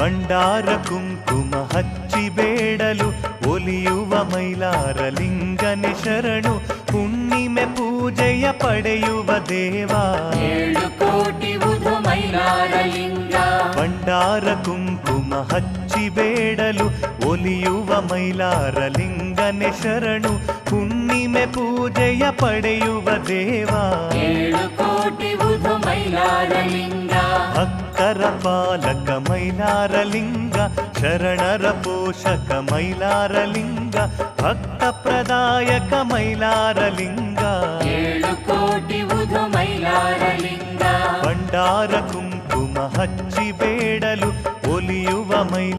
ಭಂಡಾರ ಕುಂಕುಮ ಹಚ್ಚಿ ಬೇಡಲು ಒಲಿಯುವ ಮೈಲಾರಲಿಂಗನೆ ಶರಣು. ಹುಣ್ಣಿಮೆ ಪೂಜೆಯ ಪಡೆಯುವ ದೇವ 7 ಕೋಟಿ ಉದು ಮೈಲಾರಲಿಂಗ. ಭಂಡಾರ ಕುಂಕುಮ ಹಚ್ಚಿ ಬೇಡಲು ಒಲಿಯುವ ಮೈಲಾರಲಿಂಗನೆ ಶರಣು. ಹುಣ್ಣಿಮೆ ಪೂಜೆಯ ಪಡೆಯುವ ದೇವ 7 ಕೋಟಿ ಉದು ಮೈಲಾರಲಿಂಗ. ಭಕ್ತರ ಪಾಲಕ ಮೈಲಾರಲಿಂಗ, ಶರಣರ ಪೋಷಕ ಮೈಲಾರಲಿಂಗ, ಭಕ್ತ ಪ್ರದಾಯಕ ಮೈಲಾರಲಿಂಗ. 7 ಕೋಟಿ ಉದು ಮೈಲಾರಲಿಂಗ. ಭಂಡಾರ ಕುಂಕುಮ ಹಚ್ಚಿ ಬೇಡಲು ಒಲಿಯುವ ಮೈಲಾರ